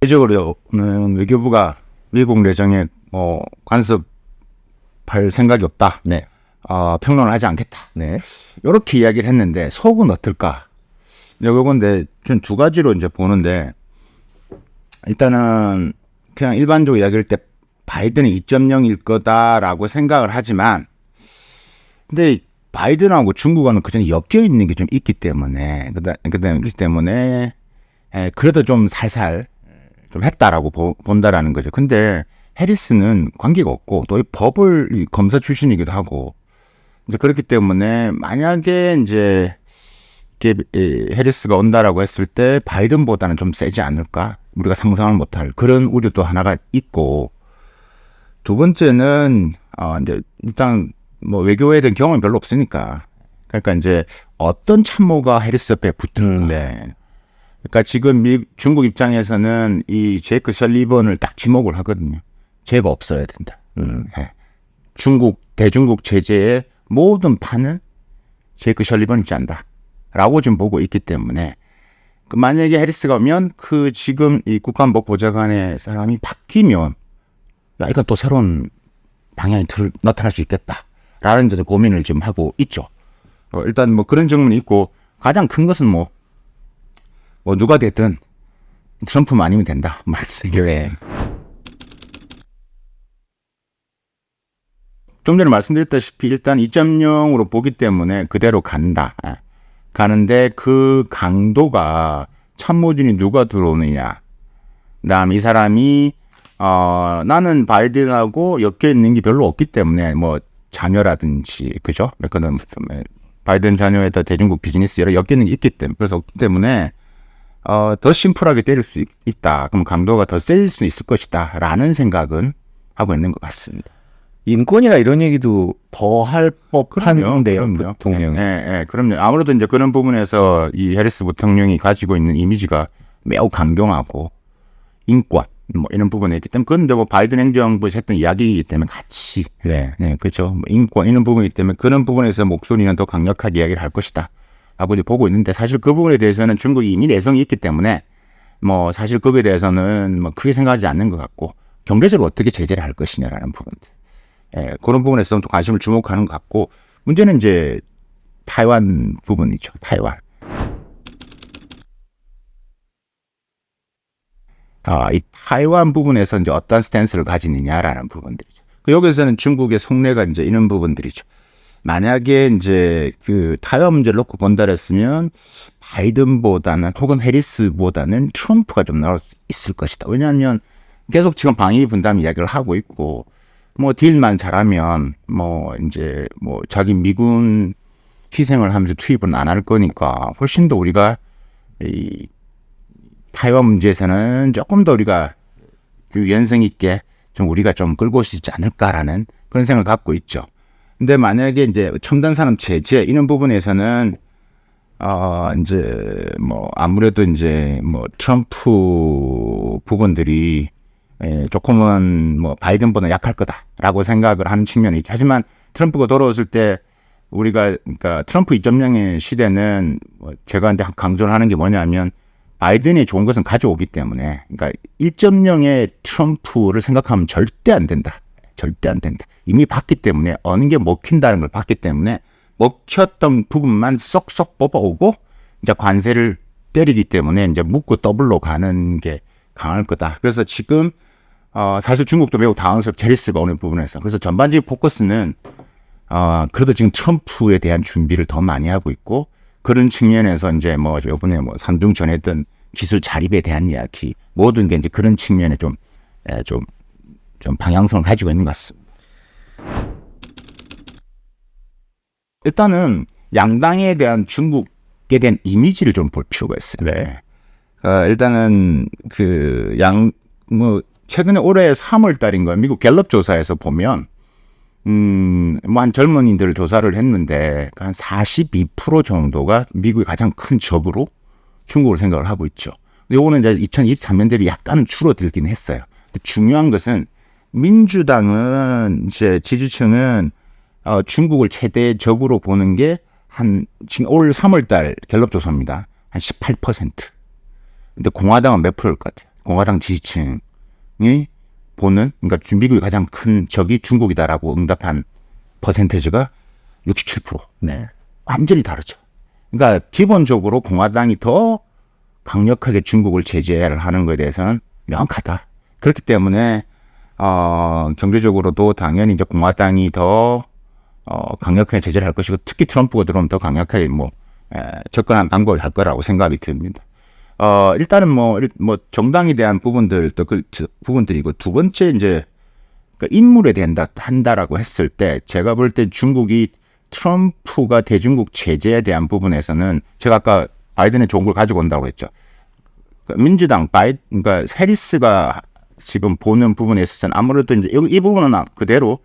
대적으로는 외교부가 미국 내정에 간섭할 생각이 없다. 네. 평론을 하지 않겠다. 네. 이렇게 이야기를 했는데 속은 어떨까? 이건데 전 두 가지로 이제 보는데 일단은 그냥 일반적으로 이야기할 때 바이든이 2.0일 거다라고 생각을 하지만 근데 바이든하고 중국과는 그전에 엮여 있는 게 좀 있기 때문에 그렇기 때문에 그래도 좀 살살 좀 했다라고 본다라는 거죠. 근데 해리스는 관계가 없고 또 이 법을 검사 출신이기도 하고 이제 그렇기 때문에 만약에 이제 해리스가 온다라고 했을 때 바이든보다는 좀 세지 않을까? 우리가 상상을 못할 그런 우려도 하나가 있고 두 번째는 이제 일단 뭐 외교에 대한 경험이 별로 없으니까 그러니까 이제 어떤 참모가 해리스 옆에 붙는데 그러니까 지금 중국 입장에서는 이 제이크 설리번을 딱 지목을 하거든요. 쟤가 없어야 된다. 대중국 제재의 모든 판은 제이크 설리번이 짠다. 라고 지금 보고 있기 때문에 만약에 해리스가 오면 지금 이 국가안보 보좌관의 사람이 바뀌면 이건 또 새로운 방향이 나타날 수 있겠다라는 이제 고민을 지금 하고 있죠. 일단 뭐 그런 측면이 있고 가장 큰 것은 뭐 누가 됐든 트럼프만 아니면 된다 말씀이에요. 좀 전에 말씀드렸다시피 일단 2.0으로 보기 때문에 그대로 가는데 그 강도가 참모진이 누가 들어오느냐. 그다음 이 사람이 나는 바이든하고 엮여 있는 게 별로 없기 때문에 뭐 자녀라든지 그죠? 그러니까 바이든 자녀에다 대중국 비즈니스 여러 엮여 있는 게 있기 때문에 더 심플하게 때릴 수 있다. 그럼 강도가 더 세질 수 있을 것이다. 라는 생각은 하고 있는 것 같습니다. 인권이나 이런 얘기도 더 할 법한데요, 대통령이. 그럼요. 아무래도 이제 그런 부분에서 이 해리스 부통령이 가지고 있는 이미지가 매우 강경하고 인권 뭐 이런 부분에 있기 때문에 그건 뭐 바이든 행정부에서 했던 이야기이기 때문에 같이 그렇죠. 뭐 인권 이런 부분이기 때문에 그런 부분에서 목소리는 더 강력하게 이야기를 할 것이다. 라고 이제 보고 있는데 사실 그 부분에 대해서는 중국이 이미 내성이 있기 때문에 뭐 사실 거기에 대해서는 뭐 크게 생각하지 않는 것 같고 경제적으로 어떻게 제재를 할 것이냐라는 부분들. 그런 부분에서 또 관심을 주목하는 것 같고 문제는 이제 타이완 부분이죠. 타이완. 이 타이완 부분에서 이제 어떤 스탠스를 가지느냐라는 부분들이죠. 여기서는 중국의 속내가 이제 이런 부분들이죠. 만약에 이제 그 타이완 문제를 놓고 본다 했으면 바이든보다는 혹은 해리스보다는 트럼프가 좀 나올 수 있을 것이다. 왜냐하면 계속 지금 방위 분담 이야기를 하고 있고 뭐 딜만 잘하면 뭐 이제 뭐 자기 미군 희생을 하면서 투입은 안 할 거니까 훨씬 더 우리가 이 타이완 문제에서는 조금 더 우리가 유연성 있게 좀 우리가 좀 끌고 올 수 있지 않을까라는 그런 생각을 갖고 있죠. 근데 만약에 이제 첨단 산업 제재 이런 부분에서는 이제 뭐 아무래도 이제 뭐 트럼프 부분들이 조금은 뭐 바이든보다 약할 거다라고 생각을 하는 측면이 있죠. 하지만 트럼프가 돌아왔을 때 우리가 그러니까 트럼프 2.0의 시대는 제가 이제 강조를 하는 게 뭐냐면 바이든이 좋은 것은 가져오기 때문에 그러니까 1.0의 트럼프를 생각하면 절대 안 된다. 절대 안 된다. 이미 봤기 때문에 어느 게 먹힌다는 걸 봤기 때문에 먹혔던 부분만 쏙쏙 뽑아오고 이제 관세를 때리기 때문에 이제 묶고 더블로 가는 게 강할 거다. 그래서 지금 사실 중국도 매우 당황스럽게 해리스가 오는 부분에서 그래서 전반적인 포커스는 그래도 지금 트럼프에 대한 준비를 더 많이 하고 있고 그런 측면에서 이제 뭐 이번에 뭐 산둥 전했던 기술 자립에 대한 이야기 모든 게 이제 그런 측면에 좀 방향성을 가지고 있는 것 같습니다. 일단은 양당에 대한 중국에 대한 이미지를 좀 볼 필요가 있어요. 일단은 최근에 올해 3월 달인가 미국 갤럽 조사에서 보면 뭐 한 젊은이들 조사를 했는데 한 42% 정도가 미국의 가장 큰 적으로 중국을 생각을 하고 있죠. 요거는 이제 2023년 대비 약간은 줄어들긴 했어요. 중요한 것은 민주당은 이제 지지층은 중국을 최대 적으로 보는 게 지금 올 3월 달 갤럽 조사입니다. 한 18%. 근데 공화당은 몇 프로일 것 같아요? 공화당 지지층이 보는, 그러니까 미국의 가장 큰 적이 중국이다라고 응답한 퍼센테이지가 67%. 네. 완전히 다르죠. 그러니까 기본적으로 공화당이 더 강력하게 중국을 제재를 하는 것에 대해서는 명확하다. 그렇기 때문에 경제적으로도 당연히 이제 공화당이 더 강력하게 제재를 할 것이고, 특히 트럼프가 들어오면 더 강력하게 접근한 방법을 할 거라고 생각이 듭니다. 일단은 뭐 정당에 대한 부분들도 부분들이고, 두 번째 이제 그 인물에 한다라고 했을 때, 제가 볼 때 중국이 트럼프가 대중국 제재에 대한 부분에서는, 제가 아까 바이든의 좋은 걸 가지고 온다고 했죠. 그러니까 민주당 그러니까 해리스가 지금 보는 부분에 있어서는 아무래도 이제 이 부분은 그대로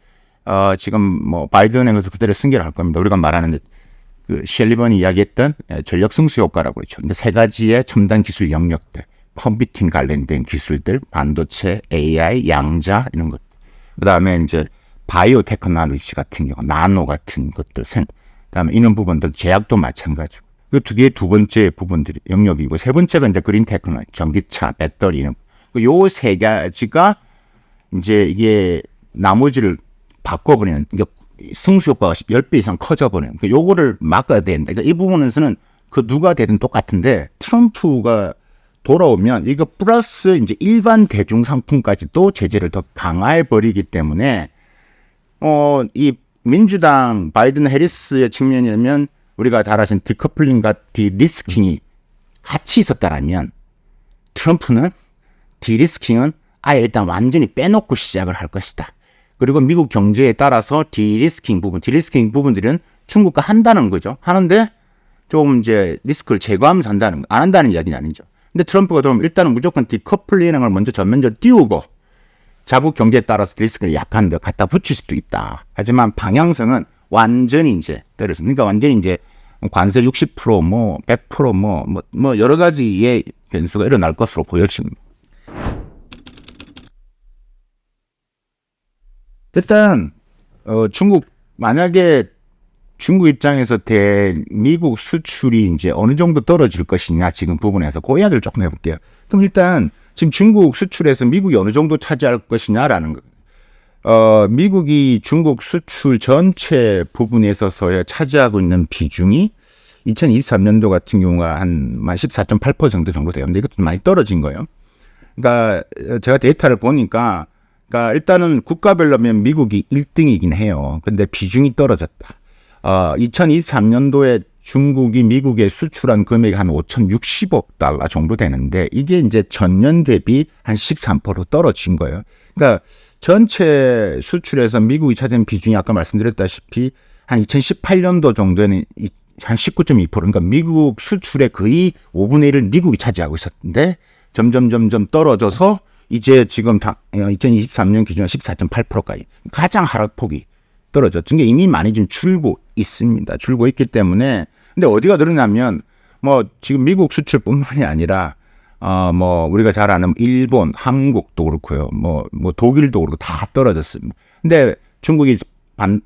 지금 뭐 바이든에 의해서 그대로 승계를 할 겁니다. 우리가 말하는 그 셸리번이 이야기했던 전력 승수 효과라고 그랬죠. 근데 세 가지의 첨단 기술 영역들, 컴퓨팅 관련된 기술들, 반도체, AI, 양자 이런 것. 그다음에 이제 바이오 테크놀로지 같은 경우, 나노 같은 것들, 그다음에 이런 부분들, 제약도 마찬가지고. 그 두 개의 두 번째 부분들이 영역이고, 세 번째가 이제 그린 테크놀로지, 전기차, 배터리 이런. 요 세 가지가 이제 이게 나머지를 바꿔버리는, 그러니까 승수 효과가 10배 이상 커져버리는. 그러니까 요거를 막아야 된다. 그러니까 이 부분에서는 그 누가 되든 똑같은데, 트럼프가 돌아오면 이거 플러스 이제 일반 대중 상품까지도 제재를 더 강화해 버리기 때문에 이 민주당 바이든 해리스의 측면이라면, 우리가 잘 아시는 디커플링과 디리스킹이 같이 있었다라면, 트럼프는 디리스킹은 아예 일단 완전히 빼놓고 시작을 할 것이다. 그리고 미국 경제에 따라서 디리스킹 부분들은 중국과 한다는 거죠. 하는데 좀 이제 리스크를 제거하면서 한다는 거, 안 한다는 이야기는 아니죠. 근데 트럼프가 들어오면 일단은 무조건 디커플링을 먼저 전면적으로 띄우고, 자국 경제에 따라서 리스크를 약한 데 갖다 붙일 수도 있다. 하지만 방향성은 완전히 이제 때려서, 그러니까 완전히 이제 관세 60% 뭐 100% 뭐 여러 가지의 변수가 일어날 것으로 보여집니다. 일단 만약에 중국 입장에서 미국 수출이 이제 어느 정도 떨어질 것이냐, 지금 부분에서 그 이야기를 조금 해볼게요. 그럼 일단 지금 중국 수출에서 미국이 어느 정도 차지할 것이냐라는 거. 미국이 중국 수출 전체 부분에 있어서 차지하고 있는 비중이 2023년도 같은 경우가 한 14.8% 정도 돼요. 근데 이것도 많이 떨어진 거예요. 그러니까 제가 데이터를 보니까, 그러니까 일단은 국가별로면 미국이 1등이긴 해요. 근데 비중이 떨어졌다. 2023년도에 중국이 미국에 수출한 금액이 한 5,060억 달러 정도 되는데, 이게 이제 전년 대비 한 13% 떨어진 거예요. 그러니까 전체 수출에서 미국이 차지한 비중이 아까 말씀드렸다시피 한 2018년도 정도에는 한 19.2%, 그러니까 미국 수출의 거의 5분의 1을 미국이 차지하고 있었는데, 점점 떨어져서 이제 지금 2023년 기준으로 14.8%까지 가장 하락폭이 떨어졌던 게 이미 많이 좀 줄고 있습니다. 줄고 있기 때문에. 근데 어디가 늘어나면 뭐 지금 미국 수출뿐만이 아니라 뭐 우리가 잘 아는 일본, 한국도 그렇고요. 뭐 독일도 그렇고 다 떨어졌습니다. 근데 중국이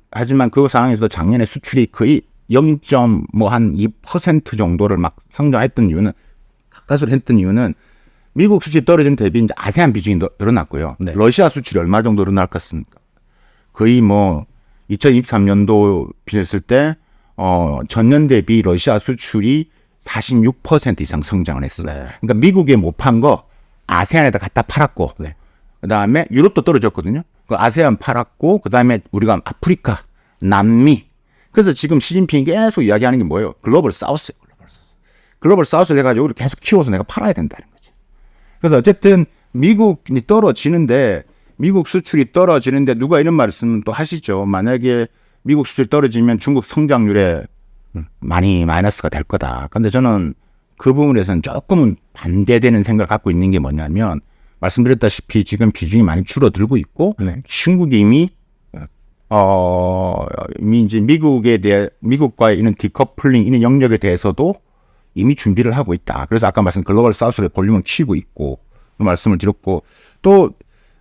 하지만 그 상황에서도 작년에 수출이 거의 0.2% 정도를 막 성장했던 이유는, 가까스로 했던 이유는 미국 수출이 떨어진 대비 이제 아세안 비중이 늘어났고요. 네. 러시아 수출이 얼마 정도 늘어날 것 같습니까? 거의 뭐 2023년도 비했을 때 전년 대비 러시아 수출이 46% 이상 성장을 했어요. 네. 그러니까 미국에 못 판 거 아세안에다 갖다 팔았고, 네. 그다음에 유럽도 떨어졌거든요. 그 아세안 팔았고, 그다음에 우리가 아프리카, 남미. 그래서 지금 시진핑이 계속 이야기하는 게 뭐예요? 글로벌 사우스예요. 글로벌 사우스를 해가지고 계속 키워서 내가 팔아야 된다는 거죠. 그래서 어쨌든 미국이 떨어지는데, 미국 수출이 떨어지는데 누가 이런 말씀은 또 하시죠. 만약에 미국 수출이 떨어지면 중국 성장률에 많이 마이너스가 될 거다. 그런데 저는 그 부분에서는 조금은 반대되는 생각을 갖고 있는 게 뭐냐면, 말씀드렸다시피 지금 비중이 많이 줄어들고 있고, 네. 중국이 이미 이제 미국과의 이런 디커플링, 이런 영역에 대해서도 이미 준비를 하고 있다. 그래서 아까 말씀 글로벌 사우스의 볼륨을 키우고 있고, 그 말씀을 드렸고, 또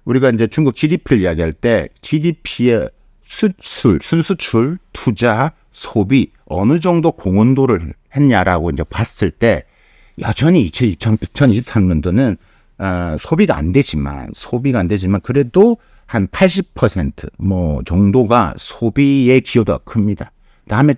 우리가 이제 중국 GDP를 이야기할 때 GDP의 순수출, 투자, 소비 어느 정도 공헌도를 했냐라고 이제 봤을 때, 여전히 2023년도는 소비가 안 되지만 그래도 한 80% 정도가 소비의 기여도가 큽니다. 다음에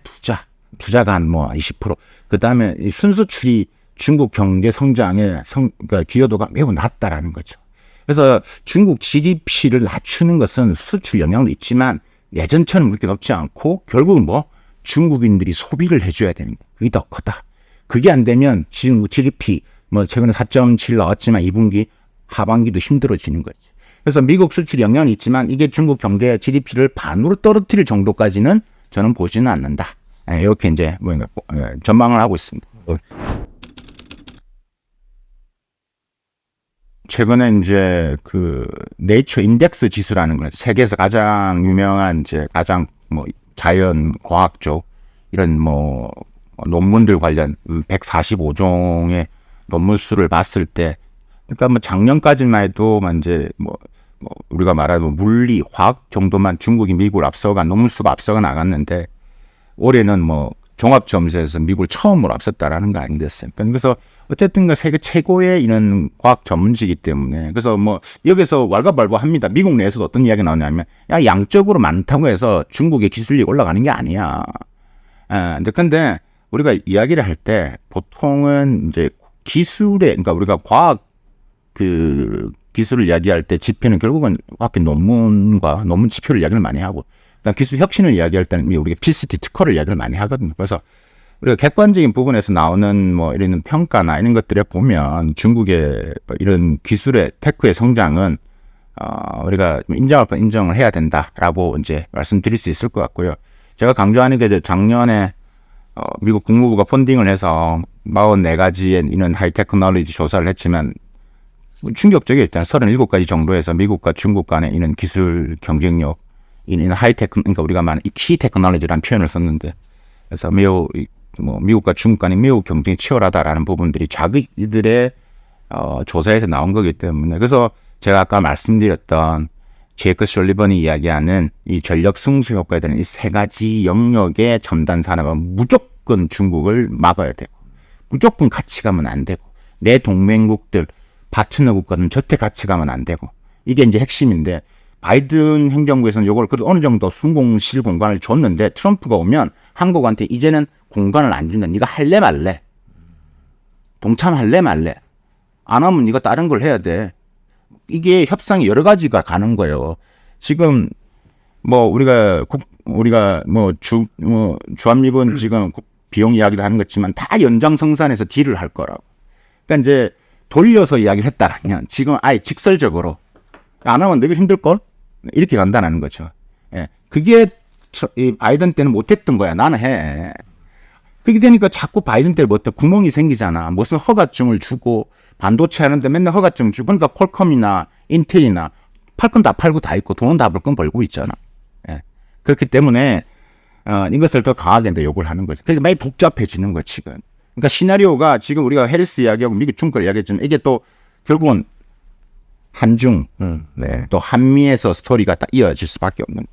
투자가 한 20%. 그 다음에 순수출이 중국 경제 성장의 그러니까 기여도가 매우 낮다라는 거죠. 그래서 중국 GDP를 낮추는 것은 수출 영향도 있지만 예전처럼 그렇게 높지 않고 결국은 중국인들이 소비를 해줘야 되는 거예요. 그게 더 크다. 그게 안 되면 지금 GDP 최근에 4.7 나왔지만 2분기 하반기도 힘들어지는 거죠. 그래서 미국 수출 영향이 있지만 이게 중국 경제 GDP를 반으로 떨어뜨릴 정도까지는 저는 보지는 않는다. 이렇게 이제 전망을 하고 있습니다. 최근에 이제 그 네이처 인덱스 지수라는 거, 세계에서 가장 유명한 이제 가장 자연 과학 쪽 이런 논문들 관련 145종의 논문 수를 봤을 때, 그러니까 작년까지만 해도 이제 우리가 말하는 물리, 화학 정도만 중국이 미국을 앞서가 논문 수가 앞서가 나갔는데 올해는 종합 점수에서 미국을 처음으로 앞섰다라는 거 아니겠습니까? 그래서 어쨌든 세계 최고의 이런 과학 전문지이기 때문에 그래서 여기서 왈가왈부합니다. 미국 내에서도 어떤 이야기가 나오냐면 양적으로 많다고 해서 중국의 기술력이 올라가는 게 아니야. 근데 우리가 이야기를 할 때 보통은 이제 그러니까 우리가 과학 기술을 이야기할 때 지표는 결국은 과학 논문과 논문 지표를 이야기를 많이 하고, 기술 혁신을 이야기할 때는 우리가 PCT 특허를 이야기를 많이 하거든요. 그래서 우리가 객관적인 부분에서 나오는 이런 평가나 이런 것들에 보면 중국의 이런 기술의 테크의 성장은 우리가 인정할 건 인정을 해야 된다라고 이제 말씀드릴 수 있을 것 같고요. 제가 강조하는 게 작년에 미국 국무부가 펀딩을 해서 44가지의 이런 하이테크놀로지 조사를 했지만 충격적이었잖아요. 37가지 정도에서 미국과 중국 간의 이런 기술 경쟁력, 이런 하이테크, 그러니까 우리가 말하는 키 테크놀로지라는 표현을 썼는데, 그래서 매우 미국과 중국 간의 매우 경쟁이 치열하다라는 부분들이 자기들의 조사에서 나온 거기 때문에, 그래서 제가 아까 말씀드렸던 제이크 설리번이 이야기하는 이 전력 승수 효과에 대한 이 3가지 영역의 첨단 산업은 무조건 중국을 막아야 되고, 무조건 같이 가면 안 되고, 내 동맹국들 파트너 국가는 절대 같이 가면 안 되고, 이게 이제 핵심인데, 바이든 행정부에서는 이걸 그래도 어느 정도 순공실 공간을 줬는데 트럼프가 오면 한국한테 이제는 공간을 안 준다. 네가 할래 말래? 동참할래 말래? 안 하면 네가 다른 걸 해야 돼. 이게 협상이 여러 가지가 가는 거예요. 지금 우리가 주한미군 지금 비용 이야기도 하는 거지만 다 연장성산에서 딜을 할 거라고. 그러니까 이제 돌려서 이야기를 했다라면 지금 아예 직설적으로 안 하면 되게 힘들걸? 이렇게 간다는 거죠. 예. 그게 이 바이든 때는 못했던 거야. 나는 해. 그렇게 되니까 자꾸 바이든 때 구멍이 생기잖아. 무슨 허가증을 주고 반도체 하는데 맨날 허가증 주고, 그러니까 퀄컴이나 인텔이나 팔 건 다 팔고 다 있고 돈은 다 벌 건 벌고 있잖아. 예. 그렇기 때문에 이것을 더 강하게 요구를 하는 거죠. 그러니까 많이 복잡해지는 거야 지금. 그러니까 시나리오가 지금 우리가 해리스 이야기하고 미국 중국 이야기했지만 이게 또 결국은 한중, 또 한미에서 스토리가 딱 이어질 수밖에 없는.